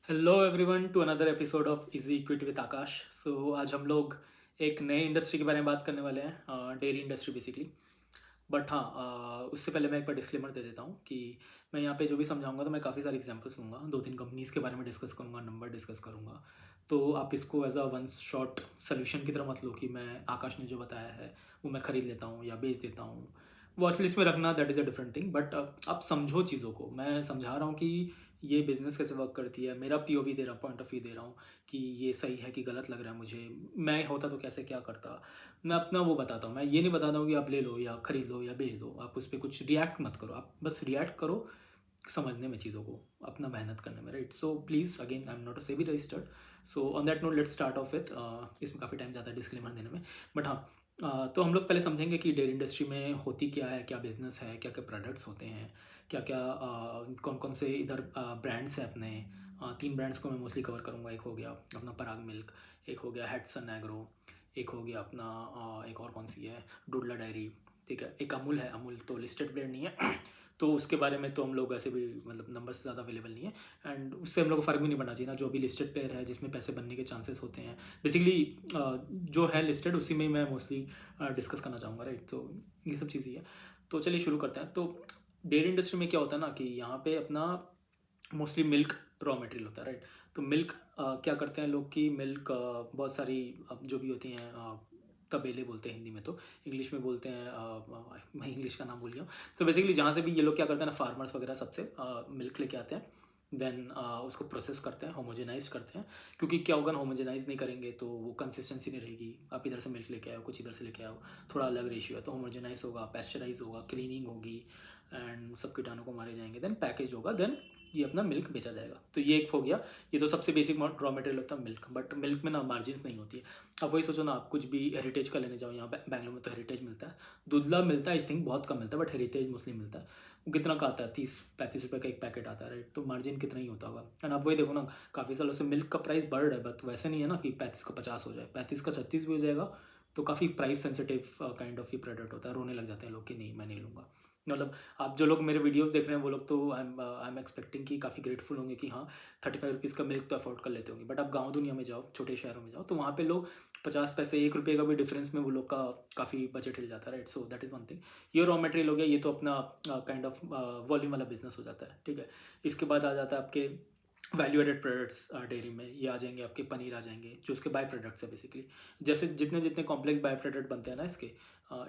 Hello everyone to another episode of easy equity with Akash. So आज हम लोग एक नए इंडस्ट्री के बारे में बात करने वाले हैं, डेयरी इंडस्ट्री बेसिकली। बट हाँ, उससे पहले मैं एक बार डिस्क्लेमर दे देता हूँ कि मैं यहाँ पे जो भी समझाऊंगा तो मैं काफ़ी सारे एग्जांपल्स दूंगा, दो तीन कंपनीज़ के बारे में डिस्कस करूँगा, नंबर डिस्कस करूँगा। तो आप इसको as a one shot solution की तरह मत लो कि मैं आकाश ने जो बताया है वो मैं ख़रीद लेता हूँ या बेच देता हूँ। वॉच लिस्ट में रखना that is a different thing, but आप समझो चीज़ों को। मैं समझा रहा हूँ कि ये बिज़नेस कैसे वर्क करती है, मेरा पीओवी दे रहा हूँ, पॉइंट ऑफ व्यू दे रहा हूँ कि ये सही है कि गलत लग रहा है मुझे, मैं होता तो कैसे क्या करता। मैं अपना वो बताता हूँ, मैं ये नहीं बताता हूँ कि आप ले लो या ख़रीद लो या बेच दो। आप उस पर कुछ रिएक्ट मत करो, आप बस रिएक्ट करो समझने में चीज़ों को, अपना मेहनत करने में, right. So please again I am not a SEBI registered. So on that note let's start of with, इसमें काफ़ी टाइम जाता है डिस्क्लेमर देने में, बट हाँ। तो हम लोग पहले समझेंगे कि डेयरी इंडस्ट्री में होती क्या है, क्या बिजनेस है, क्या क्या प्रोडक्ट्स होते हैं, क्या क्या कौन कौन से इधर ब्रांड्स हैं अपने। तीन ब्रांड्स को मैं मोस्टली कवर करूँगा। एक हो गया अपना पराग मिल्क, एक हो गया हेडसन एग्रो, एक हो गया अपना एक और कौन सी है, डुडला डायरी, ठीक है। एक अमूल है, अमूल तो लिस्टेड ब्रांड नहीं है तो उसके बारे में तो हम लोग ऐसे भी मतलब नंबर से ज़्यादा अवेलेबल नहीं है, एंड उससे हम लोग को फ़र्क भी नहीं पड़ना चाहिए ना। जो भी लिस्टेड प्लेयर है जिसमें पैसे बनने के चांसेस होते हैं बेसिकली, जो है लिस्टेड उसी में मैं मोस्टली डिस्कस करना चाहूँगा, राइट। तो ये सब चीज़ें है। तो चलिए शुरू करते हैं। तो डेयरी इंडस्ट्री में क्या होता है ना कि यहाँ पे अपना मोस्टली मिल्क रॉ मटेरियल होता है, राइट। तो मिल्क क्या करते हैं लोग कि मिल्क बहुत सारी जो भी होती हैं, तबेले बोलते हैं हिंदी में, तो इंग्लिश में बोलते हैं, मैं इंग्लिश का नाम भूल गया हूँ। सो बेसिकली जहाँ से भी ये लोग क्या करते हैं ना, फार्मर्स वगैरह सबसे मिल्क लेके आते हैं, देन उसको प्रोसेस करते हैं, होमोजेनाइज करते हैं। क्योंकि क्या होगा ना, होमोजेनाइज नहीं करेंगे तो वो कंसिस्टेंसी नहीं रहेगी। आप इधर से मिल्क लेके आओ, कुछ इधर से लेके आओ, थोड़ा अलग रेशियो है, तो होमोजेनाइज होगा, पेस्चराइज होगा, क्लीनिंग होगी, एंड सब कीटाणु को मारे जाएंगे, देन पैकेज होगा, देन ये अपना मिल्क बेचा जाएगा। तो ये एक हो गया। ये तो सबसे बेसिक रॉ मटेरियल होता है मिल्क, बट मिल्क में ना मार्जिन नहीं होती है। अब वही सोचो ना, आप कुछ भी हेरिटेज का लेने जाओ, यहाँ बैंगलोर में तो हेरिटेज मिलता है, दूधला मिलता है, आई थिंक बहुत कम मिलता है, बट हेरिटेज मोस्टली मिलता है। वो कितना का आता है, 30-35 रुपये का एक पैकेट आता है, राइट। तो मार्जिन कितना ही होता होगा। एंड आप वही देखो ना, काफ़ी सालों से मिल्क का प्राइस बढ़ रहा है, बट वैसे नहीं है ना कि 35 का 50 हो जाए, 35 का 36 भी हो जाएगा। तो काफ़ी price sensitive kind of he product होता है। रोने लग जाते हैं लोग कि नहीं मैं नहीं लूँगा। मतलब आप जो लोग मेरे वीडियोस देख रहे हैं वो लोग तो आई एम एक्सपेक्टिंग कि काफ़ी ग्रेटफुल होंगे कि हाँ 35 रुपीज़ का मिल्क तो अफोर्ड कर लेते होंगे। बट आप गांव दुनिया में जाओ, छोटे शहरों में जाओ, तो वहाँ पे लोग 50 पैसे 1 रुपये का भी डिफरेंस में वो लोग का काफ़ी बजट हिल जाता है, right. So that is one thing. ये रॉ मटेरियल हो गया, ये तो अपना काइंड ऑफ वॉल्यूम वाला बिजनेस हो जाता है, ठीक है। इसके बाद आ जाता है आपके वैल्यू एडेड प्रोडक्ट्स। डेयरी में ये आ जाएंगे, आपके पनीर आ जाएंगे, जो उसके बाय प्रोडक्ट्स है बेसिकली। जैसे जितने जितने कॉम्प्लेक्स बाय प्रोडक्ट बनते हैं ना इसके,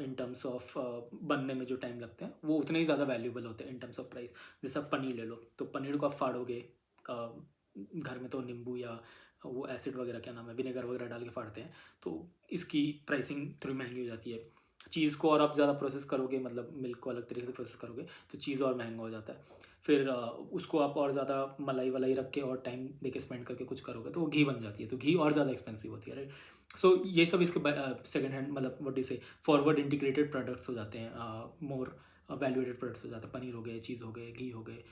इन टर्म्स ऑफ बनने में जो टाइम लगते हैं वो उतने ही ज़्यादा वैल्यूबल होते हैं इन टर्म्स ऑफ प्राइस। जैसे आप पनीर ले लो, तो पनीर को आप फाड़ोगे, घर में तो नींबू या वो एसिड वगैरह, क्या नाम है, विनेगर वगैरह डाल के फाड़ते हैं, तो इसकी प्राइसिंग थोड़ी महंगी हो जाती है। चीज़ को और आप ज़्यादा प्रोसेस करोगे, मतलब मिल्क को अलग तरीके से प्रोसेस करोगे, तो चीज़ और महंगा हो जाता है। फिर उसको आप और ज़्यादा मलाई वलाई रख के और टाइम दे के स्पेंड करके कुछ करोगे तो वो घी बन जाती है, तो घी और ज़्यादा एक्सपेंसिव होती है, राइट। सो ये सब इसके सेकेंड हैंड, मतलब व्हाट डू से फॉरवर्ड इंटीग्रेटेड प्रोडक्ट्स हो जाते हैं, मोर वैल्यू एडेड प्रोडक्ट्स हो जाते हैं। पनीर हो गए, चीज़ हो गए, घी हो गए।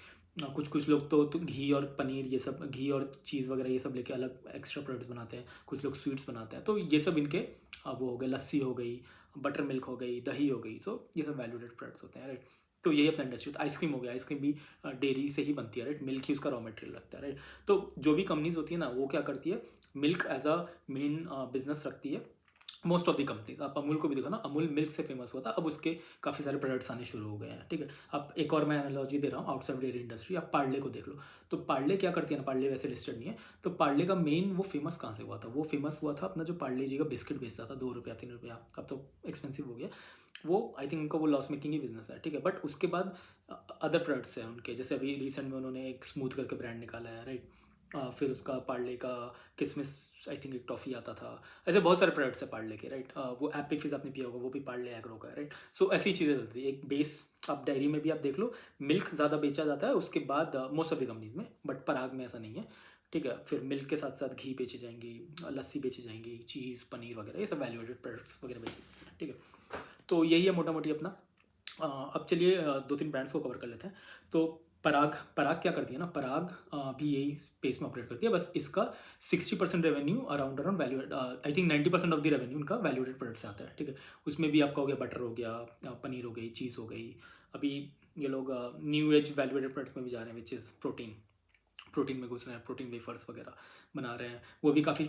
कुछ कुछ लोग तो घी और पनीर ये सब, घी और चीज़ वगैरह ये सब लेके अलग एक्स्ट्रा प्रोडक्ट्स बनाते हैं। कुछ लोग स्वीट्स बनाते हैं, तो ये सब इनके वो हो गए, लस्सी हो गई, बटर मिल्क हो गई, दही हो गई, तो ये सब वैल्यू एडेड प्रोडक्ट्स होते हैं, राइट। तो यही अपना इंडस्ट्री। तो आइसक्रीम हो गया, आइसक्रीम भी डेयरी से ही बनती है, राइट। मिल्क ही उसका रॉ मटेरियल लगता है, राइट। तो जो भी कंपनीज होती है ना, वो क्या करती है, milk as a main business रखती है। मोस्ट ऑफ द कंपनीज, आप अमूल को भी देखो ना, अमूल मिल्क से फेमस हुआ था, अब उसके काफ़ी सारे प्रोडक्ट्स आने शुरू हो गए हैं, ठीक है। अब एक और मैं एनालॉजी दे रहा हूँ आउटसाइड डेयरी इंडस्ट्री, आप पार्ले को देख लो। तो पार्ले क्या करती है ना, पार्ले वैसे लिस्टेड नहीं है, तो पार्ले का मेन वो फेमस कहाँ से हुआ था, वो फेमस हुआ था अपना जो पार्ले जी का बिस्किट बेचता था, 2 रुपया 3 रुपया, अब तो एक्सपेंसिव हो गया वो। आई थिंक उनका वो लॉस मेकिंग ही बिजनेस है, ठीक है। बट उसके बाद अदर प्रोडक्ट्स हैं उनके, जैसे अभी रिसेंट में उन्होंने एक स्मूथ करके ब्रांड निकाला है, राइट। फिर उसका पार्ले का किसमिस, आई थिंक एक टॉफ़ी आता था। ऐसे बहुत सारे प्रोडक्ट्स है पार्ले के, राइट। वो एप्पी फिज़ आपने पिया होगा, वो भी पार्ले एग्रो का है, राइट। सो ऐसी चीज़ें चलती है। एक बेस आप डायरी में भी आप देख लो, मिल्क ज़्यादा बेचा जाता है, उसके बाद मोस्ट ऑफ द कंपनीज में, बट पराग में ऐसा नहीं है, ठीक है। फिर मिल्क के साथ साथ घी बेची जाएंगी, लस्सी बेची जाएंगी, चीज़ पनीर वगैरह, ये सब वैल्यू एडेड प्रोडक्ट्स वगैरह बेची जाएंगी, ठीक है। तो यही है मोटा मोटी अपना। अब चलिए दो तीन ब्रांड्स को कवर कर लेते हैं। तो पराग, पराग क्या करती है ना, पराग भी यही स्पेस में ऑपरेट करती है, बस इसका 60% revenue around around value, I think 90% of the revenue उनका वैल्यूएडेड प्रोडक्ट से आता है, ठीक है। उसमें भी आपका हो गया बटर हो गया, पनीर हो गई, चीज़ हो गई। अभी ये लोग न्यू एज वैल्यूएडेड प्रोडक्ट्स में भी जा रहे हैं, विच इज़ प्रोटीन। प्रोटीन में घुस रहे हैं, प्रोटीन वेफर्स वगैरह बना रहे हैं, वो भी काफ़ी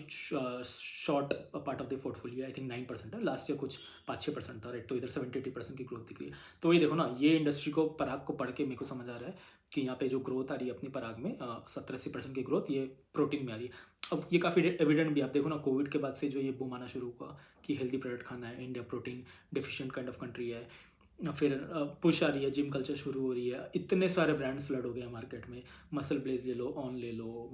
short part of the portfolio, I think 9% है, लास्ट ईयर कुछ 5-6% था, राइट। तो इधर 70-80% की ग्रोथ दिख रही है। तो वही देखो ना, ये इंडस्ट्री को, पराग को पढ़ के मेरे को समझ आ रहा है कि यहाँ पे जो ग्रोथ आ रही है अपनी पराग में 70-80% की ग्रोथ ये प्रोटीन में आ रही है। अब ये काफ़ी एविडेंट भी, आप देखो ना, कोविड के बाद से जो ये बूम आना शुरू हुआ कि हेल्दी प्रोडक्ट खाना है, India protein deficient kind of country है, फिर पुश आ रही है, जिम कल्चर शुरू हो रही है, इतने सारे ब्रांड्स फ्लड हो गए हैं मार्केट में, मसल ब्लेज ले लो, ऑन ले लो,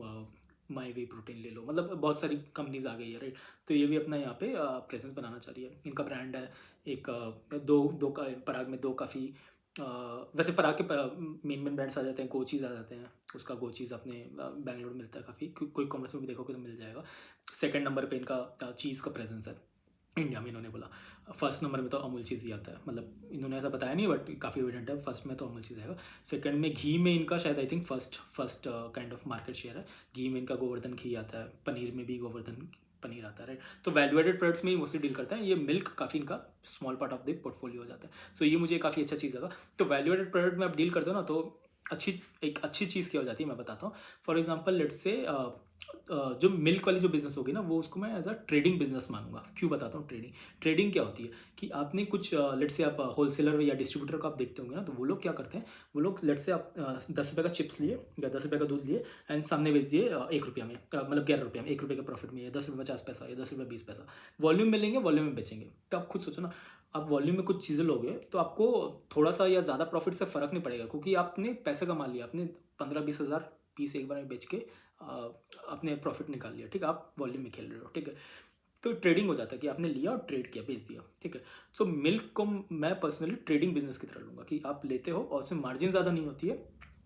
माई वे प्रोटीन ले लो, मतलब बहुत सारी कंपनीज आ गई है, राइट। तो ये भी अपना यहाँ पे प्रेजेंस बनाना चाह रही है। इनका ब्रांड है एक, दो का पराग में, दो काफ़ी वैसे पराग के मेन ब्रांड्स आ जाते हैं, गोचीज़ आ जाते हैं, उसका गोचीज़ अपने बैंगलोर मिलता है काफ़ी, कोई कॉमर्स में भी देखोगे तो मिल जाएगा। सेकंड नंबर पे इनका चीज़ का प्रेजेंस है इंडिया में, इन्होंने बोला। फर्स्ट नंबर में तो अमूल चीज़ ही आता है, मतलब इन्होंने ऐसा बताया नहीं, बट काफ़ी एविडेंट है, फर्स्ट में तो अमूल चीज़ आएगा। सेकंड में घी में इनका शायद I think first kind of market share है। घी में इनका गोवर्धन घी आता है, पनीर में भी गोवर्धन पनीर आता है, राइट। तो वैल्यू एडेड प्रोडक्ट्स में ही मोस्टली डील करते हैं। ये मिल्क काफ़ी इनका small part of the portfolio हो जाता है। सो ये मुझे काफ़ी अच्छा चीज़ लगा। तो वैल्यू एडेड प्रोडक्ट में आप डील करते हो ना, तो एक अच्छी चीज़ क्या हो जाती है, मैं बताता हूँ। फॉर एग्जाम्पल लेट्स से जो मिल्क वाली जो बिज़नेस होगी ना, वो उसको मैं एज अ ट्रेडिंग बिजनेस मानूंगा। क्यों बताता हूँ ट्रेडिंग क्या होती है कि आपने कुछ लेट्स से आप होलसेलर या डिस्ट्रीब्यूटर को आप देखते होंगे ना, तो वो लोग क्या करते हैं, वो लोग लेट्स से आप 10 रुपये का चिप्स लिए या 10 रुपये का दूध लिए एंड सामने बेच दिए 1 रुपया में, मतलब 11 रुपये में, 1 रुपये के प्रॉफिट में, या 10 रुपये 50 पैसा, या 10 रुपये 20 पैसा वॉल्यूम में लेंगे, वॉल्यूम में बेचेंगे। तो आप खुद सोचो ना, आप वॉल्यूम में कुछ चीज़ें लोगे तो आपको थोड़ा सा या ज़्यादा प्रॉफिट से फ़र्क नहीं पड़ेगा, क्योंकि आपने पैसे कमा लिया, आपने 15-20 हज़ार पीस एक बार में बेच के अपने प्रॉफिट निकाल लिया, ठीक है। आप वॉल्यूम में खेल रहे हो, ठीक है। तो ट्रेडिंग हो जाता है कि आपने लिया और ट्रेड किया, बेच दिया, ठीक है। सो मिल्क को मैं पर्सनली ट्रेडिंग बिजनेस की तरह लूँगा कि आप लेते हो और उसमें मार्जिन ज़्यादा नहीं होती है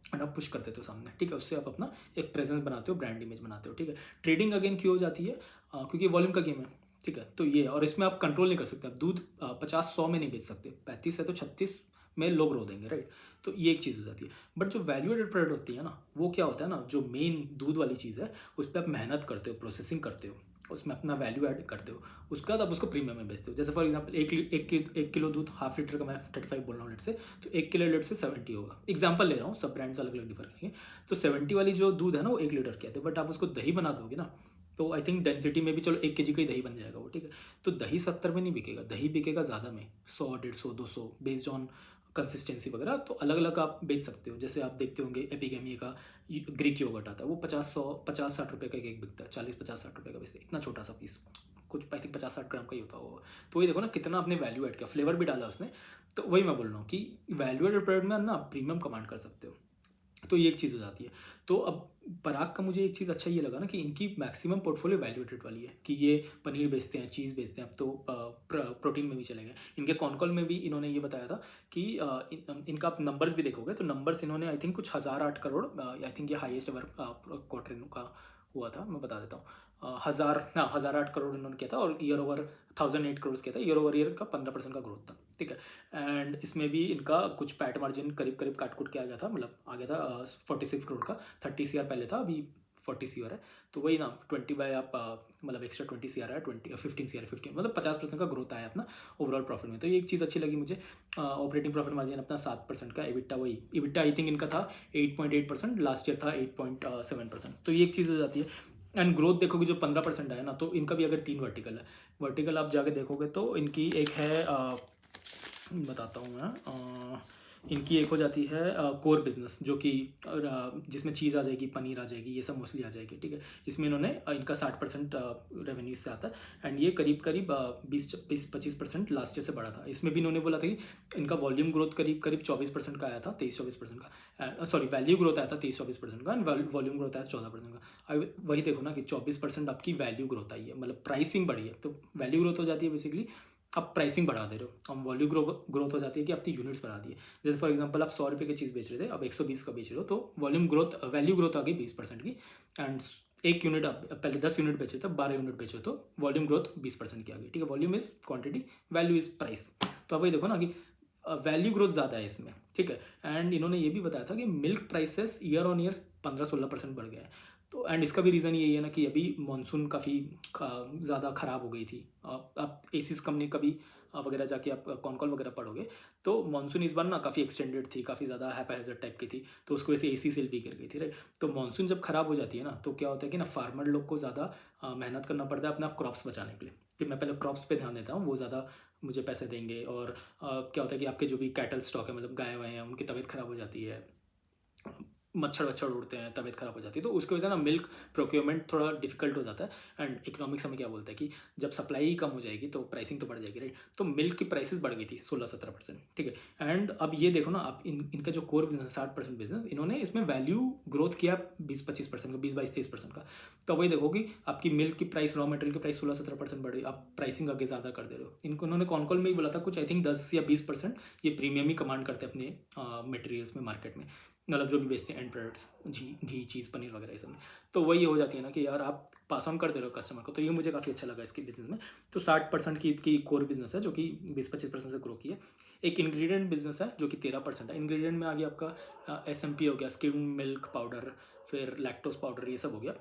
एंड आप पुश कर देते हो सामने, ठीक है। उससे आप अपना एक प्रेजेंस बनाते हो, ब्रांड इमेज बनाते हो, ठीक है। ट्रेडिंग अगेन क्यों हो जाती है, क्योंकि वॉल्यूम का गेम है, ठीक है। तो ये, और इसमें आप कंट्रोल नहीं कर सकते, आप दूध 50-100 में नहीं बेच सकते, 35 है तो 36 में लोग रो देंगे, राइट। तो ये एक चीज़ हो जाती है। बट जो वैल्यू एडेड प्रोडक्ट होती है ना, वो क्या होता है ना, जो मेन दूध वाली चीज़ है, उस पर आप मेहनत करते हो, प्रोसेसिंग करते हो, उसमें अपना वैल्यू ऐड करते हो, उसके बाद आप उसको प्रीमियम में बेचते हो। जैसे फॉर एग्जांपल एक किलो दूध, हाफ लीटर का मैं 35 बोल रहा हूँ लेट से, तो 1 किलो लेट से 70 होगा, एग्जांपल ले रहा हूँ, सब ब्रांड्स अलग अलग डिफर करेंगे। तो 70 वाली जो दूध है ना, वो 1 लीटर की आती है, बट आप उसको दही बना दोगे ना, तो आई थिंक डेंसिटी में भी चलो 1 kg का ही दही बन जाएगा वो, ठीक है। तो दही 70 में नहीं बिकेगा, दही बिकेगा ज़्यादा में, 100, 150, 200 बेस्ड ऑन कंसिस्टेंसी वगैरह। तो अलग अलग आप बेच सकते हो। जैसे आप देखते होंगे एपिगेमी का ग्रीक योगर्ट आता है, वो 50-60 रुपये का एक बिकता है, 40-50-60 रुपये का बेचते हैं, इतना छोटा सा पीस, कुछ आई थिंक 50-60 ग्राम का ही होता होगा। तो वही देखो ना, कितना आपने वैल्यू ऐड किया, फ्लेवर भी डाला उसने। तो वही मैं बोल रहा हूँ कि वैल्यू एडेड प्रोडक्ट में ना प्रीमियम कमांड कर सकते हो। तो ये एक चीज़ हो जाती है। तो अब पराग का मुझे एक चीज़ अच्छा ये लगा ना कि इनकी मैक्सिमम पोर्टफोलियो वैल्यू एडेड वाली है, कि ये पनीर बेचते हैं, चीज़ बेचते हैं, अब तो प्रोटीन में भी चले गए। इनके कॉनकॉल में भी इन्होंने ये बताया था कि इनका आप नंबर्स भी देखोगे तो नंबर्स इन्होंने आई थिंक कुछ 1008 करोड़, आई थिंक ये हाईएस्ट एवर क्वार्टर का हुआ था, मैं बता देता हूँ। 1008 करोड़ इन्होंने किया था, और ईयर ओवर 1008 करोड़ किया था, ईयर ओवर ईयर का 15% का ग्रोथ था, ठीक है। एंड इसमें भी इनका कुछ पैट मार्जिन करीब करीब काट कुट के आ गया था, मतलब आ गया था 46 करोड़ का, 30 CR पहले था, अभी 40 CR है। तो वही ना, 20 बाय आप मतलब एक्स्ट्रा 20 CR है, 15 CR, 15 मतलब 50% का ग्रोथ आया अपना ओवरऑल प्रॉफिट में। तो ये एक चीज़ अच्छी लगी मुझे। ऑपरेटिंग प्रॉफिट मार्जिन अपना 7% का, एबिटा वही, एबिटा आई थिंक इनका था 8.8%, लास्ट ईयर था 8.7%। तो ये एक चीज़ हो जाती है। एंड ग्रोथ देखोगे जो 15% आया ना, तो इनका भी अगर 3 वर्टिकल है, वर्टिकल आप जाके देखोगे तो इनकी एक है बताता हूँ मैं, इनकी एक हो जाती है कोर बिजनेस, जो कि जिसमें चीज़ आ जाएगी, पनीर आ जाएगी, ये सब मोस्टली आ जाएगी, ठीक है। इसमें इन्होंने इनका 60% रेवेन्यू से आता है, एंड ये करीब करीब 20-25% लास्ट ईयर से बढ़ा था। इसमें भी इन्होंने बोला था कि इनका वॉल्यूम ग्रोथ करीब करीब 24% का आया था, 23-24% का, सॉरी वैल्यू ग्रोथ आया था 23-24% का, एंड वॉल्यूम ग्रोथ आया 14% का। अब वही देखो ना कि 24% आपकी वैल्यू ग्रोथ आई है, मतलब प्राइसिंग बढ़ी है, तो वैल्यू ग्रोथ हो जाती है बेसिकली, आप प्राइसिंग बढ़ा दे रहे हो। अब वॉल्यू ग्रोथ हो जाती है कि आपकी यूनिट्स बढ़ा दी है। जैसे फॉर एग्जांपल आप 100 रुपये की चीज़ बेच रहे थे, अब 120 का बेच रहे हो, तो वॉल्यूम ग्रोथ, वैल्यू ग्रोथ आ गई 20% की, एंड एक यूनिट आप पहले 10 यूनिट बेचे थे, 12 यूनिट बेचे, तो वॉल्यूम ग्रोथ 20% की आ गई, ठीक है। Volume is quantity, value is price. तो अब वही देखो ना कि वैल्यू ग्रोथ ज़्यादा है इसमें, ठीक है। एंड इन्होंने ये भी बताया था कि milk prices year on year 15-16% बढ़ गया है। तो एंड इसका भी रीज़न यही है ना कि अभी मानसून काफ़ी ज़्यादा ख़राब हो गई थी। अब एसिस कंपनी का भी वगैरह जाके आप कॉन कॉल वगैरह पढ़ोगे तो मानसून इस बार ना काफ़ी एक्सटेंडेड थी, काफ़ी ज़्यादा हैप्पीज़र टाइप की थी, तो उसको वैसे एसी सेल भी गिर गई थी, राइट। तो मानसून जब ख़राब हो जाती है ना तो क्या होता है कि ना फार्मर लोग को ज़्यादा मेहनत करना पड़ता है अपने आप क्रॉप्स बचाने के लिए, कि मैं पहले क्रॉप्स पे ध्यान देता हूँ, वो ज़्यादा मुझे पैसे देंगे। और क्या होता है कि आपके जो भी कैटल स्टॉक है, मतलब गाय वाय हैं, उनकी तबीयत ख़राब हो जाती है, मच्छर वच्छर उड़ते हैं, तबीयत ख़राब हो जाती है, तो उसकी वजह से ना मिल्क प्रोक्योरमेंट थोड़ा डिफिकल्ट हो जाता है। एंड इकोनॉमिक्स में क्या बोलता है कि जब सप्लाई ही कम हो जाएगी तो प्राइसिंग तो बढ़ जाएगी, राइट। तो मिल्क की प्राइसेस बढ़ गई थी 16-17%, ठीक है। एंड अब ये देखो ना, आप इनका जो कोर बिजनेस 60% बिजनेस, इन्होंने इसमें वैल्यू ग्रोथ किया 20-25% का, 20-22-23% का। तो वही देखो कि आपकी मिल्क की प्राइस, रॉ मटेरियल की प्राइस 16-17% बढ़ गई, आप प्राइसिंग आगे ज़्यादा कर दे रहे हो। इनको उन्होंने कॉन कॉल में ही बोला था कुछ, आई थिंक 10 या 20% ये प्रीमियम ही कमांड करते हैं अपने मटेरियल्स में, मार्केट में, मतलब जो भी बेचते हैं एंड प्रोडक्ट्स, घी चीज़ पनीर वगैरह ये सब में। तो वही हो जाती है ना कि यार आप पास ऑन कर दे रहे हो कस्टमर को, तो ये मुझे काफ़ी अच्छा लगा इसके बिजनेस में। तो 60% की कोर बिजनेस है जो कि 20-25% से ग्रो की है। एक इंग्रेडिएंट बिजनेस है जो कि 13% है। इंग्रेडिएंट में आ गया आपका SMP हो गया, स्किम मिल्क पाउडर, फिर लैक्टोज पाउडर, ये सब हो गया।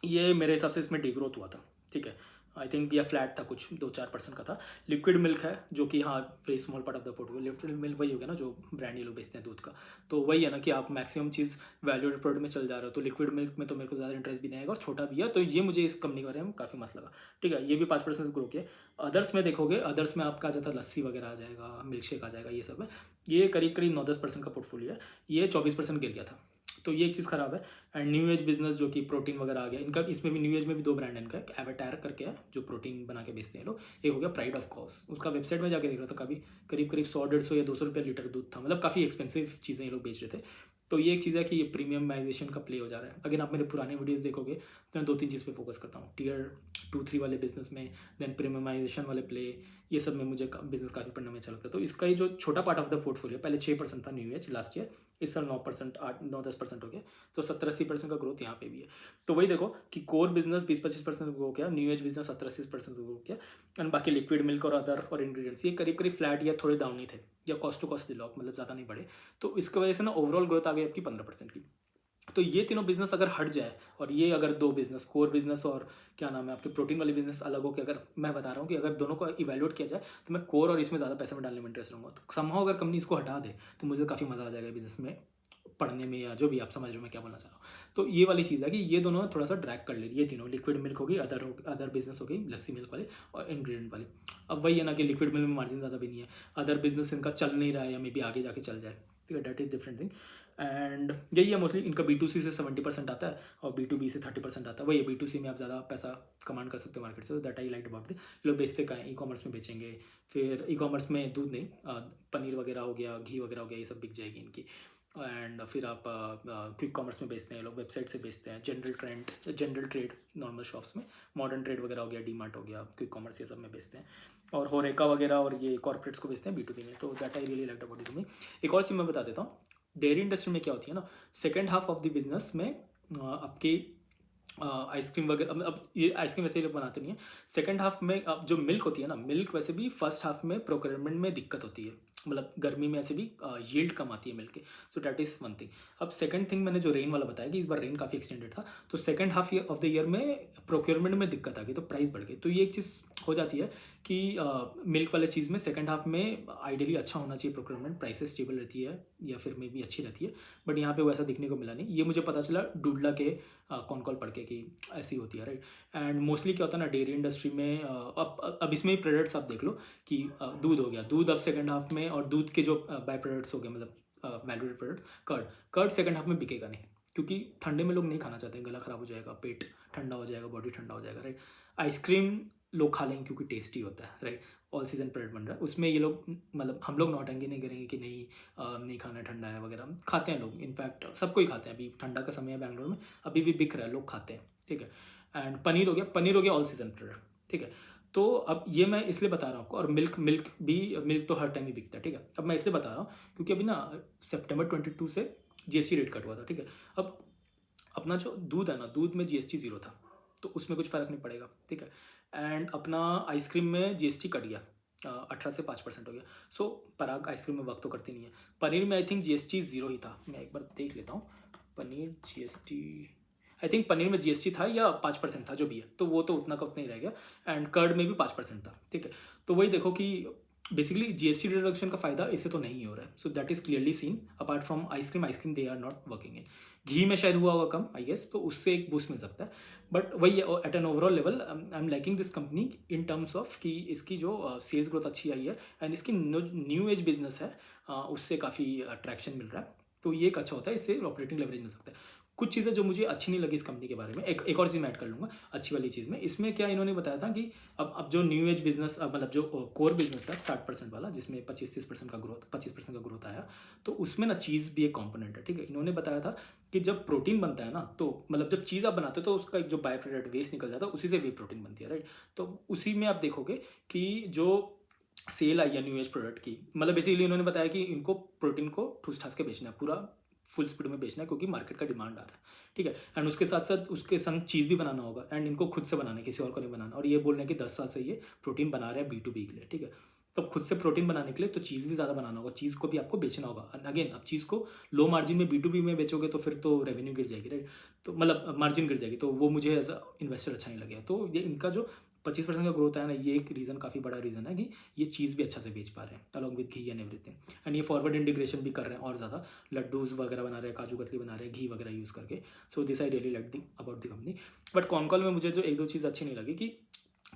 ये मेरे हिसाब से इसमें डिग्रोथ हुआ था, ठीक है। आई थिंक यह फ्लैट था, कुछ 2-4% का था। लिक्विड मिल्क है जो कि हाँ very small part of the portfolio. Liquid milk वही हो गया ना जो ब्रांड ये लोग बेचते हैं दूध का। तो वही है ना कि आप मैक्सिमम चीज़ वैल्यूड प्रोडक्ट में चल जा रहे हो, तो लिक्विड मिल्क में तो मेरे को ज़्यादा इंटरेस्ट भी नहीं आएगा और छोटा भी है, तो ये मुझे इस कंपनी के बारे में काफ़ी मस्त लगा, ठीक है। ये भी 5% ग्रो किया। अदर्स में देखोगे, अदर्स में आपका आ जाता है लस्सी वगैरह आ जाएगा, मिल्क शेक आ जाएगा, ये सब है। ये करीब करीब 9-10% का पोर्टफोलियो है, ये 24% गिर गया था, तो ये एक चीज़ ख़राब है। एंड न्यू एज बिजनेस जो कि प्रोटीन वगैरह आ गया इनका, इसमें भी न्यू एज में भी 2 ब्रांड है इनका, एक एवाटायर करके है जो प्रोटीन बना के बेचते हैं लोग, एक हो गया प्राइड ऑफ कॉज। उसका वेबसाइट में जाके देख रहा था, कभी करीब करीब 100-150 या 200 रुपये लीटर दूध था, मतलब काफ़ी एक्सपेंसिव चीज़ें ये लोग बेच रहे थे। तो ये एक चीज़ है कि ये प्रीमियमाइजेशन का प्ले हो जा रहा है। अगर आप मेरे पुराने वीडियोज़ देखोगे तो मैं 2-3 चीज़ पे फोकस करता हूँ, Tier 2-3 वाले बिजनेस में, देन प्रीमियमाइजेशन वाले प्ले, ये सब में मुझे बिजनेस काफ़ी पढ़ने में अच्छा लगता है। तो इसका ही जो छोटा पार्ट ऑफ द पोर्टफोलियो, पहले 6% था न्यू एज लास्ट ईयर, इस साल 9%, 8-9-10% हो गया, तो 70-80% का ग्रोथ यहाँ पे भी है। तो वही देखो कि कोर बिजनेस 20-25% ग्रो किया, न्यू एज बिजनेस 70-80% ग्रो किया, एंड बाकी लिक्विड मिल्क और अदर और इंग्रेडिएंट्स ये करीब करीब फ्लैट या थोड़े डाउन ही थे, या कॉस्ट टू कॉस्ट दिलो आप, मतलब ज़्यादा नहीं बढ़े। तो इसकी वजह से ना ओवरऑल ग्रोथ आ गई आपकी 15% की। तो ये तीनों बिजनेस अगर हट जाए, और ये अगर 2 बिजनेस, कोर बिजनेस और क्या नाम है आपके प्रोटीन वाले बिजनेस अलग हो के, अगर मैं बता रहा हूँ कि अगर दोनों को इवैल्यूएट किया जाए, तो मैं कोर और इसमें ज़्यादा पैसे में डालने में इंटरेस्ट रहूँगा। तो समहाउ अगर कंपनी इसको हटा दे तो मुझे काफ़ी मज़ा आ जाएगा बिजनेस में पढ़ने में, या जो भी आप समझ रहे हो मैं क्या बोलना चाह रहा हूँ। तो ये वाली चीज़ है कि ये दोनों थोड़ा सा ड्रैग कर ले रही है, ये तीनों, लिक्विड मिल्क होगी, अदर बिजनेस हो गई लस्सी मिल्क वाली, और इंग्रेडिएंट वाली। अब वही है ना कि लिक्विड मिल्क में मार्जिन ज़्यादा भी नहीं है, अदर बिजनेस इनका चल नहीं रहा है, या मे बी आगे जाके चल जाए, ठीक है, that is different thing. And यही है मोस्टली इनका B2C से 70% आता है और B2B से 30% आता है। वही है, B2C में आप ज़्यादा पैसा कमांड कर सकते हो मार्केट से, दैट आई लाइक अबाउट। ये लोग बेचते का ई कॉमर्स में बेचेंगे, फिर ई कॉमर्स में दूध नहीं, पनीर वगैरह हो गया, घी वगैरह हो गया, ये सब बिक जाएगी इनकी। एंड फिर आप क्विक कॉमर्स में बेचते हैं लोग, वेबसाइट से बेचते हैं, जनरल ट्रेड नॉर्मल शॉप्स में, मॉडर्न ट्रेड वगैरह हो गया, डीमार्ट हो गया, क्विक कॉमर्स, ये सब में बेचते हैं। और होरेका वगैरह और ये कॉर्पोरेट्स को बेचते हैं B2B में। तो that I really like about it. एक और चीज़ मैं बता देता हूँ, डेयरी इंडस्ट्री में क्या होती है ना, second half of the business में आपकी आइसक्रीम वगैरह, अब ये आइसक्रीम वैसे ये लोग बनाते नहीं है। सेकेंड हाफ में अब जो मिल्क होती है ना, मिल्क वैसे भी फर्स्ट हाफ में प्रोक्योरमेंट में दिक्कत होती है, मतलब गर्मी में ऐसे भी यील्ड कम आती है मिल्क की, so that is one thing. अब सेकंड थिंग मैंने जो रेन वाला बताया कि इस बार रेन काफ़ी एक्सटेंडेड था, तो second half of the year में प्रोक्योरमेंट में दिक्कत आ गई, तो प्राइस बढ़ गई। तो ये एक चीज़ हो जाती है कि मिल्क वाले चीज़ में सेकंड हाफ में आइडियली अच्छा होना चाहिए प्रोक्योरमेंट, प्राइसेस स्टेबल रहती है या फिर मे भी अच्छी रहती है, बट यहाँ पे वैसा दिखने को मिला नहीं। ये मुझे पता चला डूडला के कॉन कॉल पढ़ के कि ऐसी होती है, राइट। एंड मोस्टली क्या होता है ना डेयरी इंडस्ट्री में, अब इसमें ही प्रोडक्ट्स आप देख लो कि दूध हो गया, दूध अब सेकंड हाफ में, और दूध के जो बाय प्रोडक्ट्स हो गए, मतलब valued products, curd second half में बिकेगा नहीं, क्योंकि ठंडे में लोग नहीं खाना चाहते हैं, गला खराब हो जाएगा, पेट ठंडा हो जाएगा, बॉडी ठंडा हो जाएगा, राइट। आइसक्रीम लोग खा लेंगे क्योंकि टेस्टी होता है, राइट, ऑल सीजन प्रोडक्ट बन रहा है, उसमें ये लोग, मतलब हम लोग नौटंकी नहीं करेंगे कि नहीं नहीं खाना, ठंडा है वगैरह, खाते हैं लोग, इनफैक्ट सबको ही खाते हैं। अभी ठंडा का समय है बैंगलोर में, अभी भी बिक रहा है, लोग खाते हैं, ठीक है। एंड पनीर हो गया ऑल सीजन प्रोडक्ट, ठीक है। तो अब ये मैं इसलिए बता रहा हूँ आपको, और मिल्क तो हर टाइम ही बिकता है, ठीक है। अब मैं इसलिए बता रहा हूँ क्योंकि अभी ना September 22 से GST रेट कट हुआ था, ठीक है। अब अपना जो दूध है ना, दूध में GST 0 था, तो उसमें कुछ फ़र्क नहीं पड़ेगा, ठीक है। एंड अपना आइसक्रीम में GST कट गया, 18 से 5% हो गया। सो पराग आइसक्रीम में वर्क तो करती नहीं है। पनीर में आई थिंक GST 0 ही था, मैं एक बार देख लेता हूँ, paneer GST I think paneer में जीएसटी था या 5% था, जो भी है, तो वो तो उतना का उतना ही रह गया। एंड कर्ड में भी 5% था, ठीक है। तो वही देखो कि बेसिकली जीएसटी रिडक्शन का फायदा इससे तो नहीं हो रहा है, so that is clearly seen. Apart from ice cream they are not working in. घी में शायद हुआ होगा कम, आई गेस, तो उससे एक बूस्ट मिल सकता है। बट वही at an overall level I am liking this company in terms of कि इसकी जो सेल्स ग्रोथ अच्छी आई है एंड इसकी न्यू एज बिजनेस है, उससे काफ़ी अट्रैक्शन मिल रहा है। तो ये एक अच्छा होता है, इससे ऑपरेटिंग लेवरेज मिल सकता है। कुछ चीज़ें जो मुझे अच्छी नहीं लगी इस कंपनी के बारे में, एक और चीज़ मैं ऐड कर लूँगा अच्छी वाली चीज़ में। इसमें क्या इन्होंने बताया था कि अब जो न्यू एज बिजनेस, मतलब जो कोर बिजनेस है 60% वाला, जिसमें 25-30% का ग्रोथ, 25% का ग्रोथ आया, तो उसमें ना चीज़ भी एक कॉम्पोनेंट है, ठीक है। इन्होंने बताया था कि जब प्रोटीन बनता है ना, तो मतलब जब चीज़ आप बनाते हो तो उसका एक जो बाय प्रोडक्ट वेस्ट निकल जाता है, उसी से वे प्रोटीन बनती है, राइट। तो उसी में आप देखोगे कि जो सेल आई है न्यू एज प्रोडक्ट की, मतलब बेसिकली इन्होंने बताया कि इनको प्रोटीन को ठूस ठास के बेचना है, पूरा फुल स्पीड में बेचना है, क्योंकि मार्केट का डिमांड आ रहा है, ठीक है। एंड उसके साथ साथ उसके संग चीज़ भी बनाना होगा, एंड इनको खुद से बनाना है, किसी और को नहीं बनाना। और ये बोल रहे हैं कि 10 साल से ये प्रोटीन बना रहे हैं B2B के लिए, ठीक है। तो खुद से प्रोटीन बनाने के लिए तो चीज़ भी ज़्यादा बनाना होगा, चीज़ को भी आपको बेचना होगा। अगेन, अब चीज़ को लो मार्जिन में B2B में बेचोगे तो फिर तो रेवेन्यू गिर जाएगी, राइट। तो मतलब मार्जिन गिर जाएगी, तो वो मुझे एज अ इन्वेस्टर अच्छा नहीं लगेगा। तो ये इनका जो 25% का ग्रोथ है ना, ये एक रीज़न, काफ़ी बड़ा रीज़न है कि ये चीज़ भी अच्छा से बेच पा रहे हैं along with ghee and everything. And ये फॉरवर्ड इंटीग्रेशन भी कर रहे हैं और ज़्यादा, लड्डूज़ वगैरह बना रहे हैं, काजू कतली बना रहे हैं घी वगैरह यूज़ करके। So this I really like the about the company. But con call में मुझे जो एक दो चीज़ अच्छी नहीं लगी कि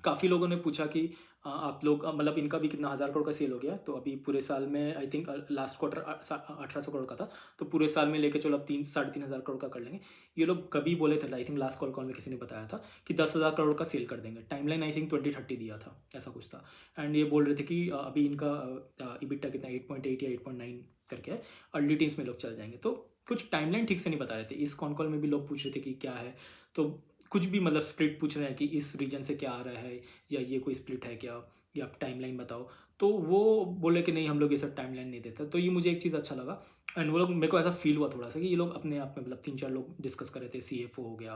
काफ़ी लोगों ने पूछा कि आप लोग मतलब इनका भी कितना 1000 करोड़ का सेल हो गया, तो अभी पूरे साल में I think last quarter 1800 crore का था, तो पूरे साल में लेके चलो अब 3-3.5 करोड़ का कर लेंगे। ये लोग कभी बोले थे, आई थिंक लास्ट कॉल में किसी ने बताया था कि 10,000 करोड़ का सेल कर देंगे। टाइमलाइन आई थिंक 2030 दिया था, ऐसा कुछ था। एंड ये बोल रहे थे कि अभी इनका EBITDA कितना 8.8 या 8.9 करके है, अर्ली टीन्स में लोग चल जाएंगे। तो कुछ टाइमलाइन ठीक से नहीं बता रहे थे। इस कॉल में भी लोग पूछ रहे थे कि क्या है, तो कुछ भी मतलब स्प्लिट पूछ रहे हैं कि इस रीजन से क्या आ रहा है, या ये कोई स्प्लिट है क्या, या आप टाइमलाइन बताओ। तो वो बोले कि नहीं, हम लोग ये सब टाइमलाइन नहीं देते। तो ये मुझे एक चीज़ अच्छा लगा। एंड वो लोग, मेरे को ऐसा फील हुआ थोड़ा सा कि ये लोग अपने आप में मतलब 3-4 लोग डिस्कस कर रहे थे। CFO हो गया,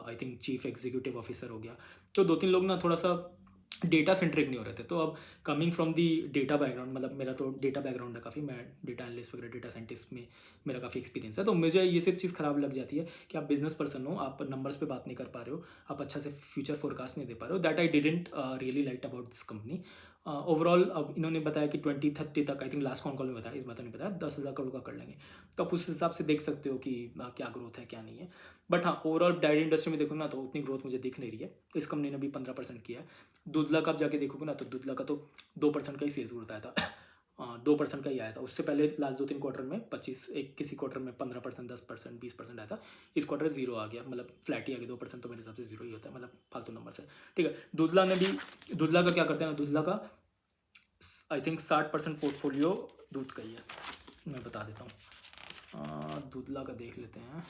I think chief executive officer हो गया, तो 2-3 लोग ना थोड़ा सा डेटा सेंट्रिक नहीं हो रहे थे। तो अब coming from the data background, मतलब मेरा तो डेटा बैकग्राउंड है काफ़ी, मैं डेटा एनालिस्ट वगैरह, डेटा साइंटिस्ट में मेरा काफ़ी एक्सपीरियंस है, तो मुझे ये सब चीज़ ख़राब लग जाती है कि आप बिजनेस पर्सन हो, आप नंबर्स पे बात नहीं कर पा रहे हो, आप अच्छा से फ्यूचर फोरकास्ट नहीं दे पा रहे हो। That I didn't really like about this company. Overall अब इन्होंने बताया कि 2030 तक, आई थिंक लास्ट कॉल में बताया, इस बात नहीं बताया, 10,000 करोड़ का कर लेंगे। तो आप उस हिसाब से देख सकते हो कि क्या ग्रोथ है क्या नहीं है। बट हाँ, ओवरऑल डायरी इंडस्ट्री में देखो ना, तो उतनी ग्रोथ मुझे दिख नहीं रही है। इस कंपनी ने भी 15% किया है। दूधला का आप जाके देखोगे ना, तो दूधला का तो 2% का ही सेल्स ग्रोथ आया था। 2% का ही आया था। उससे पहले लास्ट 2-3 क्वार्टर में 25, एक किसी क्वार्टर में 15%, 10%, 20% आया था। इस क्वार्टर 0 आ गया, मतलब फ्लैट ही आ गया। 2% तो मेरे हिसाब से 0 ही होता है, मतलब फालतू नंबर से, ठीक है। दूधला का क्या करते हैं ना, दूधला का आई थिंक 60% पोर्टफोलियो दूध का ही है। मैं बता देता हूँ, दूधला का देख लेते हैं।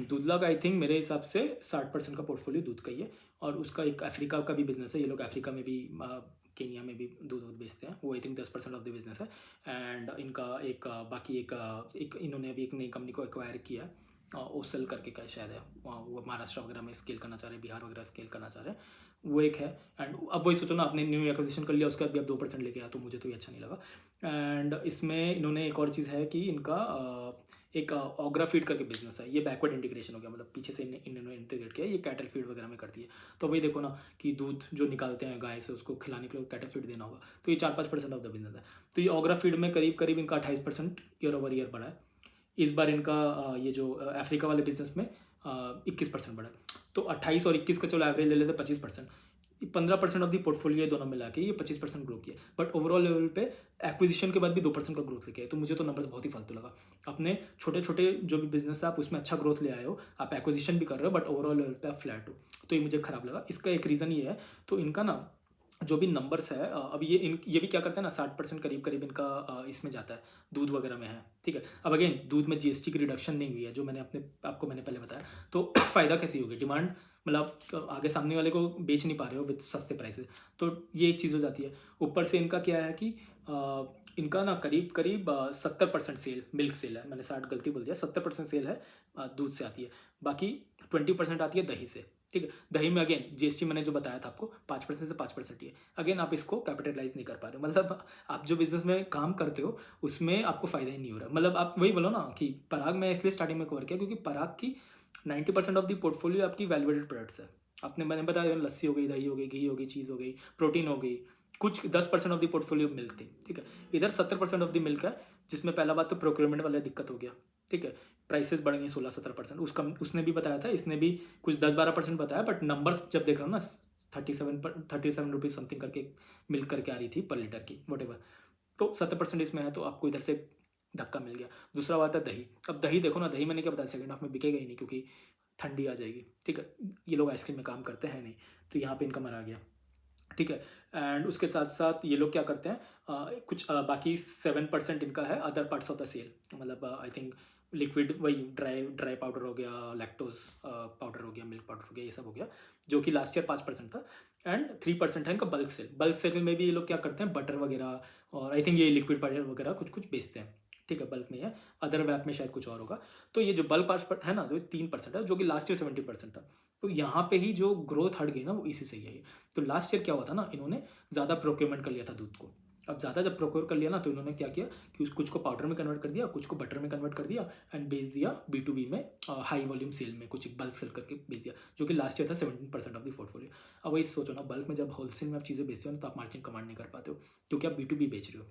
दूधला का आई थिंक मेरे हिसाब से 60% का पोर्टफोलियो दूध का ही है। और उसका एक अफ्रीका का भी बिजनेस है, ये लोग अफ्रीका में भी, केनिया में भी दूध बेचते हैं, वो I think 10% of the business है। एंड इनका एक बाकी एक इन्होंने अभी एक नई कंपनी को एक्वायर किया है, ओसल करके का शायद है, वो महाराष्ट्र वगैरह में स्केल करना चाह रहे हैं, बिहार वगैरह स्केल करना चाह रहे हैं, वो एक है। एंड अब वही सोचो ना, आपने न्यू एक्विजिशन कर लिया, उसके बाद भी आप 2% लेके आया, तो मुझे तो ये अच्छा नहीं लगा। एंड इसमें इन्होंने एक और चीज़ है कि इनका एक ऑग्रा फीड करके बिजनेस है, ये बैकवर्ड इंटीग्रेशन हो गया, मतलब पीछे से इन्होंने इंटीग्रेट किया, ये कैटल फीड वगैरह में करती है। तो वही देखो ना कि दूध जो निकालते हैं गाय से, उसको खिलाने के लिए कैटल फीड देना होगा, तो ये 4-5% ऑफ द बिजनेस है। तो ये ऑग्रा फीड में करीब करीब इनका 28% ईयर ओवर ईयर बढ़ा है। इस बार इनका ये जो अफ्रीका वाले बिजनेस में 21% बढ़ा है। तो 28 और 21 का चलो एवरेज ले लेते 25%। 15% ऑफ दी पोर्टफोलियो दोनों मिला के ये 25% ग्रो किया। बट ओवरऑल लेवल पे एक्विजिशन के बाद भी 2% का ग्रोथ लेके आए, तो मुझे तो नंबर्स बहुत ही फालतू लगा। अपने छोटे छोटे जो भी बिजनेस है, आप उसमें अच्छा ग्रोथ ले आए हो, आप एक्विजिशन भी कर रहे हो, बट ओवरऑल लेवल पे आप फ्लैट हो, तो ये मुझे खराब लगा। इसका एक रीज़न ये है, तो इनका ना जो भी नंबर्स है, अब ये भी क्या करते हैं ना, 60% करीब करीब इनका इसमें जाता है, दूध वगैरह में है, ठीक है। अब अगेन दूध में जीएसटी की रिडक्शन नहीं हुई है, जो मैंने आपको मैंने पहले बताया, तो फ़ायदा कैसे होगी, डिमांड, मतलब आगे सामने वाले को बेच नहीं पा रहे हो विद सस्ते प्राइसेस, तो ये एक चीज़ हो जाती है। ऊपर से इनका क्या है कि इनका ना करीब करीब 70% सेल मिल्क सेल है, मैंने 60 गलती बोल दिया, 70% सेल है दूध से आती है, बाकी 20% आती है दही से। ठीक है। दही में अगेन जीएसटी मैंने जो बताया था आपको 5% से 5% ही है। अगेन आप इसको कैपिटलाइज नहीं कर पा रहे हो, मतलब आप जो बिजनेस में काम करते हो उसमें आपको फायदा ही नहीं हो रहा। मतलब आप वही बोलो ना कि पराग में इसलिए स्टार्टिंग में कवर किया क्योंकि पराग की 90% ऑफ द पोर्टफोलियो आपकी वैल्यूएडेड प्रोडक्ट्स है। आपने मैंने बताया लस्सी हो गई, दही हो गई, घी हो गई, चीज़ हो गई, प्रोटीन हो गई, कुछ 10% ऑफ द पोर्टफोलियो मिल्क थी, ठीक है। इधर 70% ऑफ द मिल्क है, जिसमें पहला बात तो प्रोक्योरमेंट वाला दिक्कत हो गया, ठीक है। प्राइसेस बढ़ गई 16-17%। उसने भी बताया था, इसने भी कुछ 10-12% बताया, बट नंबर्स जब देख रहा हूँ ना 37 रुपीज़ समथिंग करके मिल्क करके आ रही थी पर लीटर की, वट एवर। तो 70% इसमें है, तो आपको इधर से धक्का मिल गया। दूसरा बात है दही। अब दही देखो ना, दही मैंने क्या बताया, सेकंड हाफ में बिकेगा ही नहीं क्योंकि ठंडी आ जाएगी, ठीक है। ये लोग आइसक्रीम में काम करते हैं नहीं, तो यहाँ पे इनका मरा गया, ठीक है। एंड उसके साथ साथ ये लोग क्या करते हैं, कुछ बाकी 7% इनका है other parts of the sale, मतलब आई थिंक लिक्विड, वही ड्राई पाउडर हो गया, लैक्टोज पाउडर हो गया, मिल्क पाउडर हो गया, ये सब हो गया, जो कि लास्ट ईयर 5% था। एंड 3% है इनका बल्क सेल। बल्क सेल में भी ये लोग क्या करते हैं, बटर वगैरह और आई थिंक ये लिक्विड पाउडर वगैरह कुछ कुछ बेचते हैं, ठीक है। बल्क में है, अदर वैप में शायद कुछ और होगा। तो ये जो बल्क पार्ट है ना, जो 3% है, जो कि लास्ट ईयर 70% था। तो यहाँ पे ही जो ग्रोथ हट गई ना, वो इसी से ही है। तो लास्ट ईयर क्या हुआ था ना, इन्होंने ज़्यादा प्रोक्योरमेंट कर लिया था दूध को। अब ज़्यादा जब प्रोक्योर कर लिया ना, तो इन्होंने क्या किया कि कुछ को पाउडर में कन्वर्ट कर दिया, कुछ को बटर में कन्वर्ट कर दिया, एंड बेच दिया B2B में, हाई वॉल्यूम सेल में, कुछ बल्क सेल करके बेच दिया, जो कि लास्ट ईयर था 17% ऑफ द पोर्टफोलियो। अब वही सोचो ना, बल्क में जब होलसेल में आप चीज़ें बेचते हो ना, तो आप मार्जिन कमांड नहीं कर पाते हो क्योंकि आप B2B बेच रहे हो,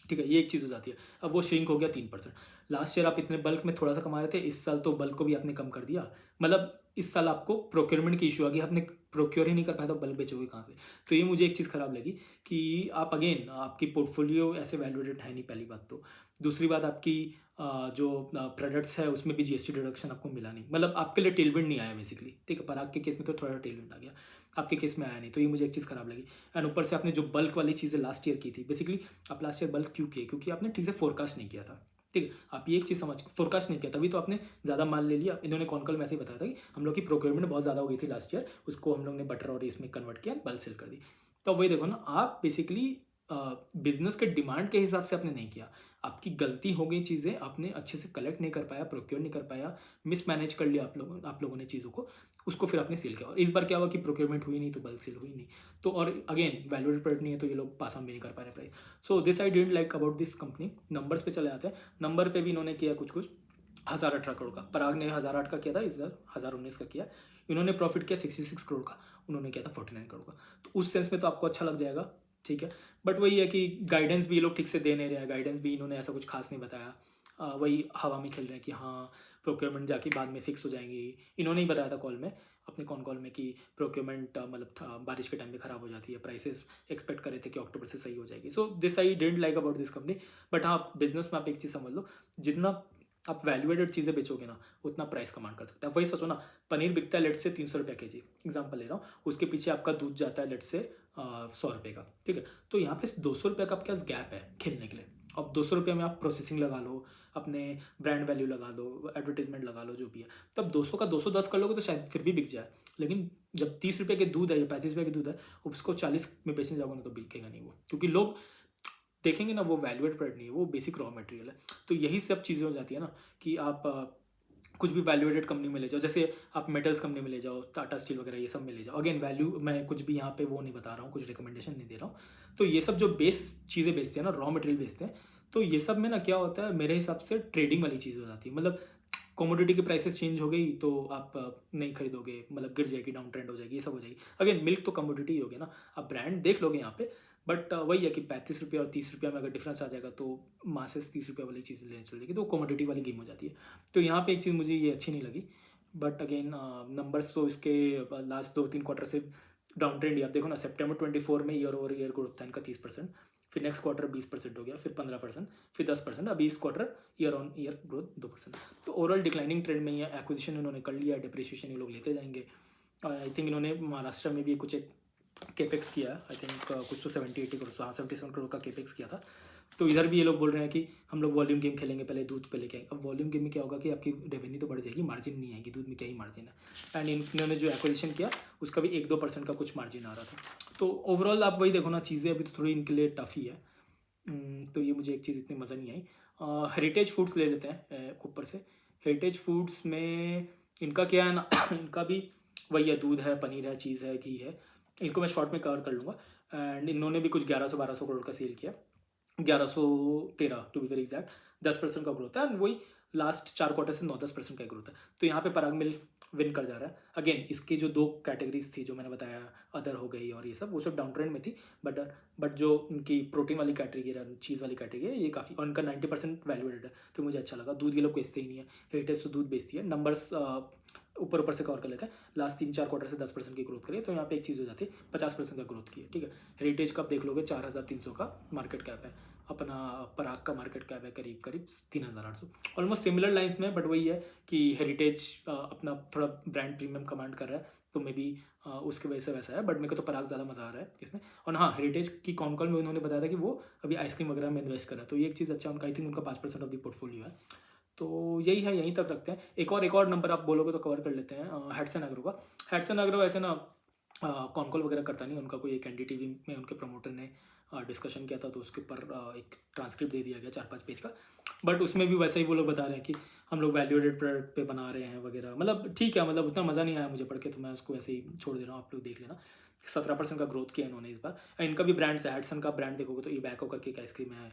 ठीक है। ये एक चीज़ हो जाती है। अब वो श्रिंक हो गया 3%। लास्ट ईयर आप इतने बल्क में थोड़ा सा कमा रहे थे, इस साल तो बल्क को भी आपने कम कर दिया। मतलब इस साल आपको प्रोक्योरमेंट की इशू आ गई, आपने प्रोक्योर ही नहीं कर पाया तो बल्क बेचोगे कहाँ से। तो ये मुझे एक चीज़ ख़राब लगी कि आप अगेन आपकी पोर्टफोलियो ऐसे वैल्यूएडेड है नहीं, पहली बात तो। दूसरी बात आपकी जो प्रोडक्ट्स है उसमें भी GST डिडक्शन आपको मिला नहीं, मतलब आपके लिए टेलविंड नहीं आया बेसिकली, ठीक है। पराग के केस में तो थोड़ा टेलविंड आ गया, आपके केस में आया नहीं, तो ये मुझे एक चीज़ ख़राब लगी। एंड ऊपर से आपने जो बल्क वाली चीज़ें लास्ट ईयर की थी, बेसिकली आप लास्ट ईयर बल्क क्यों किए, क्योंकि आपने ठीक से फोरकास्ट नहीं किया था, ठीक है। आप ये एक चीज़ समझ, फोरकास्ट नहीं किया तभी तो आपने ज़्यादा माल ले लिया। इन्होंने कॉन कॉल में ऐसे ही बताया था कि हम लोग की प्रोक्योरमेंट बहुत ज़्यादा हो गई थी लास्ट ईयर, उसको हम लोग ने बटर और इसमें कन्वर्ट किया, बल्क सेल कर दी। तो वही देखो ना, आप बेसिकली बिजनेस के डिमांड के हिसाब से आपने नहीं किया, आपकी गलती हो गई, चीज़ें आपने अच्छे से कलेक्ट नहीं कर पाया, प्रोक्योर नहीं कर पाया, मिसमैनेज कर लिया आप लोगों ने चीज़ों को, उसको फिर आपने सेल किया। और इस बार क्या हुआ कि प्रोक्योरमेंट हुई नहीं तो बल्क सेल हुई नहीं, तो और अगेन वैल्यूएड प्रोडक्ट नहीं है तो ये लोग पास ऑन भी नहीं कर पा रहे price. So this I didn't like about this company. Numbers पे चले आते हैं, नंबर पे भी इन्होंने किया कुछ कुछ 1018 करोड़ का, पराग ने 1008 का किया था, इस बार 1019 का किया। इन्होंने प्रॉफिट किया 66 करोड़ का, उन्होंने किया था 49 करोड़ का। तो उस सेंस में तो आपको अच्छा लग जाएगा, ठीक है। बट वही है कि गाइडेंस भी ये लोग ठीक से दे नहीं रहे हैं, गाइडेंस भी इन्होंने ऐसा कुछ खास नहीं बताया। वही हवा में खेल रहे हैं कि हाँ प्रोक्योरमेंट जाके बाद में फिक्स हो जाएंगी। इन्होंने ही बताया था कॉल में, अपने कॉल में, कि प्रोक्योरमेंट मतलब बारिश के टाइम पे ख़राब हो जाती है, प्राइसेस एक्सपेक्ट करे थे कि अक्टूबर से सही हो जाएगी। So this I didn't like about this company. But हाँ, बिजनेस में आप एक चीज़ समझ लो, जितना आप वैल्यूएडेड चीज़ें बेचोगे ना, उतना प्राइस कमांड कर सकते हैं। वही सोचो ना, पनीर बिकता है लेट से 300 रुपये के जी, एग्जाम्पल ले रहा हूँ, उसके पीछे आपका दूध जाता है लेट से 100 रुपये का, ठीक है। तो यहाँ पे 200 रुपये का आपके पास गैप है खेलने के लिए। अब 200 रुपये में आप प्रोसेसिंग लगा लो, अपने ब्रांड वैल्यू लगा दो, एडवर्टीजमेंट लगा लो, जो भी है, तब 200 का 210 कर लोगे तो शायद फिर भी बिक जाए। लेकिन जब 30 रुपये के दूध है या 35 रुपये के दूध है, उसको 40 में बेचने जाओगे ना तो बिकेगा नहीं वो, क्योंकि लोग देखेंगे ना वो वैल्यूएड प्रोडक्ट नहीं है, वो बेसिक रॉ मटेरियल है। तो यही सब चीज़ें हो जाती है ना कि आप कुछ भी वैल्यूएडेड कंपनी में ले जाओ, जैसे आप मेटल्स कंपनी में ले जाओ, टाटा स्टील वगैरह ये सब में ले जाओ। अगेन वैल्यू मैं कुछ भी यहाँ पे वो नहीं बता रहा हूँ, कुछ रिकमेंडेशन नहीं दे रहा हूँ। तो ये सब जो बेस चीज़ें बेचते हैं ना, रॉ मटेरियल बेचते हैं, तो ये सब में ना क्या होता है, मेरे हिसाब से ट्रेडिंग वाली चीज़ हो जाती है। मतलब कमोडिटी की प्राइसेस चेंज हो गई तो आप नहीं खरीदोगे, मतलब गिर जाएगी, डाउन ट्रेंड हो जाएगी, ये सब हो जाएगी। अगेन मिल्क तो कमोडिटी ही हो गया ना, आप ब्रांड देख लोगे यहाँ पे। बट वही है कि 35 रुपये और 30 रुपये में अगर डिफरेंस आ जाएगा तो मासेस 30 रुपये वाली चीज़ लेने चल जाएगी, तो कमोडिटी वाली गेम हो जाती है। तो यहाँ पे एक चीज़ मुझे ये अच्छी नहीं लगी। बट अगेन नंबर्स तो इसके लास्ट 2-3 क्वार्टर से डाउन ट्रेंड ही, आप देखो ना, सितंबर 24 में ईयर ओवर ईयर ग्रोथ था इनका 30%, फिर नेक्स्ट क्वार्टर 20% हो गया, फिर 15%, फिर 10%, अभी इस quarter year on year growth 2%। तो ओवरऑल डिक्लाइनिंग ट्रेंड में ही है। एक्विजिशन इन्होंने कर लिया, डिप्रिसिएशन ये लोग लेते जाएंगे। और आई थिंक इन्होंने महाराष्ट्र में भी कुछ एक केपेक्स किया, आई थिंक कुछ तो 70-80 करोड़, हाँ 77 करोड़ का केपेक्स किया था। तो इधर भी ये लोग बोल रहे हैं कि हम लोग वॉल्यूम गेम खेलेंगे, पहले दूध पे लेके आएंगे। अब वॉल्यूम गेम में क्या होगा कि आपकी रेवेन्यू तो बढ़ जाएगी, मार्जिन नहीं आएगी, दूध में क्या ही मार्जिन है। एंड इन्होंने जो एक्विजिशन किया उसका भी 1-2% का कुछ मार्जिन आ रहा था। तो ओवरऑल आप वही देखो ना, चीज़ें अभी तो थोड़ी इनके लिए टफ ही है। तो ये मुझे एक चीज़ इतनी मज़ा नहीं आई। हेरिटेज फूड्स ले लेते हैं ऊपर से। हेरिटेज फूड्स में इनका क्या है ना इनका भी वही है, दूध है, पनीर है, चीज़ है, घी है, इनको मैं शॉर्ट में कवर कर लूँगा। एंड इन्होंने भी कुछ 1100-1200 करोड़ का सेल किया, 1113 टू बी वेरी एग्जैक्ट, 10% का ग्रोथ है। एंड वही लास्ट 4 क्वार्टर से 9-10% का ग्रोथ है। तो यहाँ पे पराग मिल विन कर जा रहा है। अगेन इसकी जो 2 कैटेगरीज थी जो मैंने बताया, अदर हो गई और ये सब, वो सब डाउन ट्रेंड में थी। बट जो इनकी प्रोटीन वाली कैटेगरी है, चीज़ वाली कैटेगरी है, ये काफ़ी, और इनका 90% वैल्यूएडेड है, तो मुझे अच्छा लगा। दूध ये लोग बेचते ही नहीं है, हेरिटेज तो दूध बेचती है। नंबर्स ऊपर ऊपर से कवर कर लेते हैं। लास्ट 3-4 क्वार्टर से 10% की ग्रोथ करी है, तो यहाँ पे एक चीज़ हो जाती है, 50% का ग्रोथ की है, ठीक है। हेरिटेज का आप देख लोगे 4300 का मार्केट कैप है, अपना पराग का मार्केट कैप है करीब करीब 3800, ऑलमोस्ट सिमिलर लाइंस में। बट वही है कि हेरिटेज अपना थोड़ा ब्रांड प्रीमियम कमांड कर रहा है, तो मे बी उसकी वजह से वैसा है। बट मेरे को तो पराग ज़्यादा मज़ा आ रहा है इसमें। और हाँ, हेरिटेज की कॉन कॉल में उन्होंने बताया था कि वो अभी आइसक्रीम वगैरह में इन्वेस्ट कर रहा है, तो ये एक चीज़ अच्छा, उनका आई थिंक उनका 5% ऑफ द पोर्टफोलियो है। तो यही है, यहीं तक रखते हैं। एक और नंबर आप बोलोगे तो कवर कर लेते हैं, हैट्सन एग्रो का। हैट्सन एग्रो ऐसे ना कॉन कॉल वगैरह करता नहीं, उनका कोई एक एनडीटीवी में उनके प्रमोटर ने डिस्कशन किया था, तो उसके ऊपर एक ट्रांसक्रिप्ट दे दिया गया 4-5 पेज का। बट उसमें भी वैसे ही वो लोग बता रहे हैं कि हम लोग वैल्यूएडेड प्रोडक्ट पे बना रहे हैं वगैरह। मतलब ठीक है, मतलब उतना मज़ा नहीं आया मुझे पढ़ के, तो मैं उसको ऐसे ही छोड़ दे रहा हूँ, आप लोग देख लेना। 17% का ग्रोथ किया इन्होंने इस बार। इनका भी ब्रांड्स है, हैट्सन का ब्रांड देखोगे तो ईबैको करके एक आइसक्रीम है,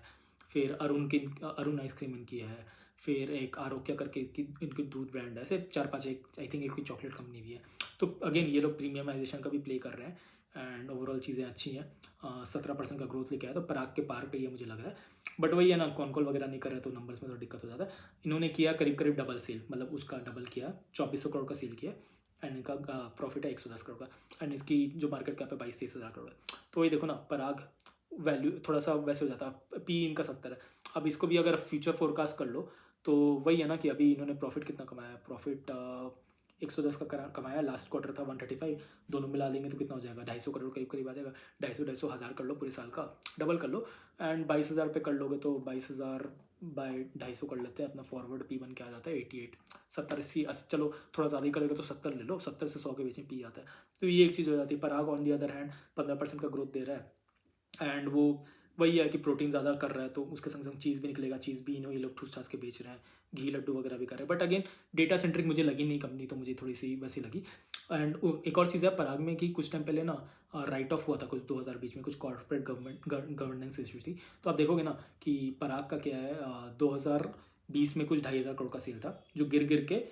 फिर अरुण आइसक्रीम इनकी है, फिर एक आरोग्य करके इनकी दूध ब्रांड है, ऐसे 4-5, एक आई थिंक एक चॉकलेट कंपनी भी है। तो अगेन ये लोग प्रीमियमाइजेशन का भी प्ले कर रहे हैं, एंड ओवरऑल चीज़ें अच्छी हैं। 17% का ग्रोथ लेके आया, तो पराग के पार पे ये मुझे लग रहा है। बट वही है ना, कॉन कॉल वगैरह नहीं कर रहे तो नंबर्स में तो दिक्कत हो जाता है। इन्होंने किया करीब करीब डबल सेल, मतलब उसका डबल किया, 2400 करोड़ का सेल किया, एंड इनका प्रॉफिट है 110 करोड़ का, एंड इसकी जो मार्केट कैप है 22-23 हज़ार करोड़ है। तो वही देखो ना, पराग वैल्यू थोड़ा सा वैसे हो जाता है, पी इनका 70 है। अब इसको भी अगर फ्यूचर फोरकास्ट कर लो, तो वही है ना कि अभी इन्होंने प्रॉफिट कितना कमाया, प्रॉफिट 110 का कमाया, लास्ट क्वार्टर था 135, दोनों मिला देंगे तो कितना हो जाएगा, 250 करोड़ करीब करीब आ जाएगा। 250 हज़ार कर लो पूरे साल का, डबल कर लो, एंड 22,000 पे कर लोगे तो 22,000 बाई 250 कर लेते हैं, अपना फॉरवर्ड पी बन के आ जाता है 88, 70-80, चलो थोड़ा ज़्यादा ही करेगा तो 70 ले लो, 70 से 100 के बीच में पी आता है। तो ये एक चीज़ हो जाती है। पराग ऑन दी अदर हैंड 15% का ग्रोथ दे रहा है, एंड वो वही है कि प्रोटीन ज़्यादा कर रहा है, तो उसके संग संग चीज़ भी निकलेगा, चीज़ भी ये लोग ठूस ठास के बेच रहे हैं, घी लड्डू वगैरह भी कर रहे हैं। बट अगेन डेटा सेंट्रिक मुझे लगी नहीं कंपनी, तो मुझे थोड़ी सी वैसी लगी। एंड एक और चीज़ है पराग में कि कुछ टाइम पहले ना राइट ऑफ हुआ था कुछ 2020 में, कुछ कॉर्पोरेट गवर्नेंस इश्यूज थी। तो आप देखोगे ना कि पराग का क्या है, 2020 में कुछ 2,500 करोड़ का सेल था, जो गिर गिर के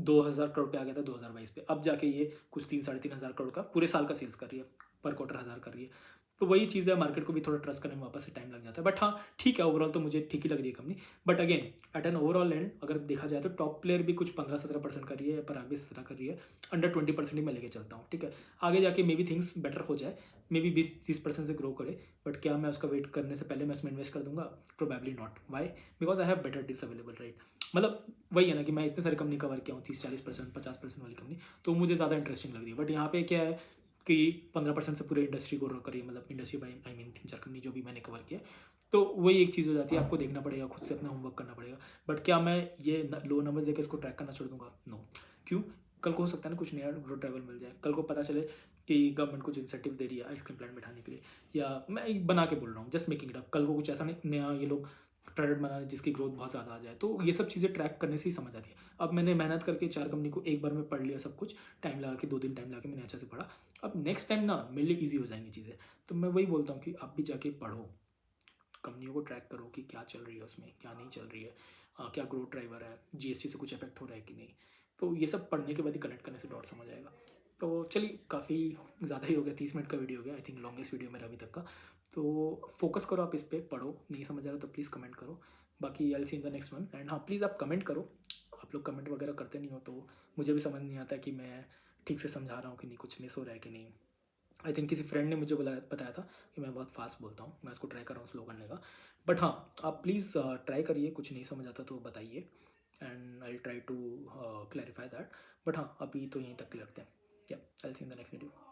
2,000 करोड़ पे आ गया था 2022 पे। अब जाके ये कुछ 3-3.5 हज़ार करोड़ का पूरे साल का सेल्स कर रही है, पर क्वार्टर 1,000 कर रही है। तो वही चीज़ है, मार्केट को भी थोड़ा ट्रस्ट करने में वापस से टाइम लग जाता है। बट हाँ ठीक है, ओवरऑल तो मुझे ठीक ही लग रही है company. But again at an overall and अगर देखा जाए तो टॉप प्लेयर भी कुछ 15-17% कर रही है, पराग भी 17 कर रही है, अंडर 20% ही मैं लेके चलता हूँ, ठीक है। आगे जाके मे बी थिंग्स बेटर हो जाए, मे बी 20-30% से ग्रो करे। बट क्या मैं उसका वेट करने से पहले मैं इसमें इन्वेस्ट कर दूंगा? Probably not. Why? Because I have better deals available, right. मतलब वही है ना कि मैं इतने सारी कंपनी कवर किया हूँ, 30-40%, 50% वाली कंपनी, तो मुझे ज़्यादा इंटरेस्टिंग लग रही है। बट यहाँ पे क्या है कि 15% से पूरे इंडस्ट्री को करिए, मतलब industry by I mean 3-4 company जो भी मैंने कवर किया। तो वही एक चीज़ हो जाती है, आपको देखना पड़ेगा, खुद से अपना होमवर्क करना पड़ेगा। बट क्या मैं ये लो नंबर्स देकर इसको ट्रैक करना छोड़ दूंगा? नो। क्यों? कल को हो सकता है ना कुछ नया ग्रो ड्राइवर मिल जाए, कल को पता चले कि गवर्नमेंट कुछ इंसेंटिव दे रही है आइसक्रीम प्लांट बैठाने के लिए, या मैं एक बना के बोल रहा हूँ, जस्ट मेकिंग इट अप, कल को कुछ ऐसा नहीं नया ये लोग प्रोडक्ट बना रहे जिसकी ग्रोथ बहुत ज़्यादा आ जाए, तो ये सब चीज़ें ट्रैक करने से ही समझ आती है। अब मैंने मेहनत करके 4 कंपनी को एक बार में पढ़ लिया सब कुछ, टाइम लगा के 2 दिन टाइम लगा के मैंने अच्छे से पढ़ा। अब नेक्स्ट टाइम ना मेरे लिए ईजी हो जाएंगी चीज़ें। तो मैं वही बोलता हूँ कि आप भी जाके पढ़ो, कंपनियों को ट्रैक करो कि क्या चल रही है उसमें, क्या नहीं चल रही है, क्या ग्रोथ ड्राइवर है, जीएसटी से कुछ इफेक्ट हो रहा है कि नहीं। तो ये सब पढ़ने के बाद ही कनेक्ट करने से डॉट समझ आएगा। तो चलिए, काफ़ी ज़्यादा ही हो गया, 30 मिनट का वीडियो हो गया, आई थिंक लॉन्गेस्ट वीडियो मेरा अभी तक का। तो फोकस करो आप इस पर, पढ़ो, नहीं समझ आ रहा तो प्लीज़ कमेंट करो। बाकी आई will see in the next one. And हाँ, प्लीज़ आप कमेंट करो, आप लोग कमेंट वगैरह करते नहीं हो तो मुझे भी समझ नहीं आता कि मैं ठीक से समझा रहा हूँ कि नहीं, कुछ मिस हो रहा है कि नहीं। आई थिंक किसी फ्रेंड ने मुझे बताया था कि मैं बहुत फास्ट बोलता हूँ, मैं इसको ट्राई कर रहा हूँ स्लो करने का। बट हाँ, आप प्लीज़ ट्राई करिए, कुछ नहीं समझ आता तो बताइए, and I try to clarify that. But हाँ, अभी तो यहीं तक क्लियर करते हैं। या I will see in the next video.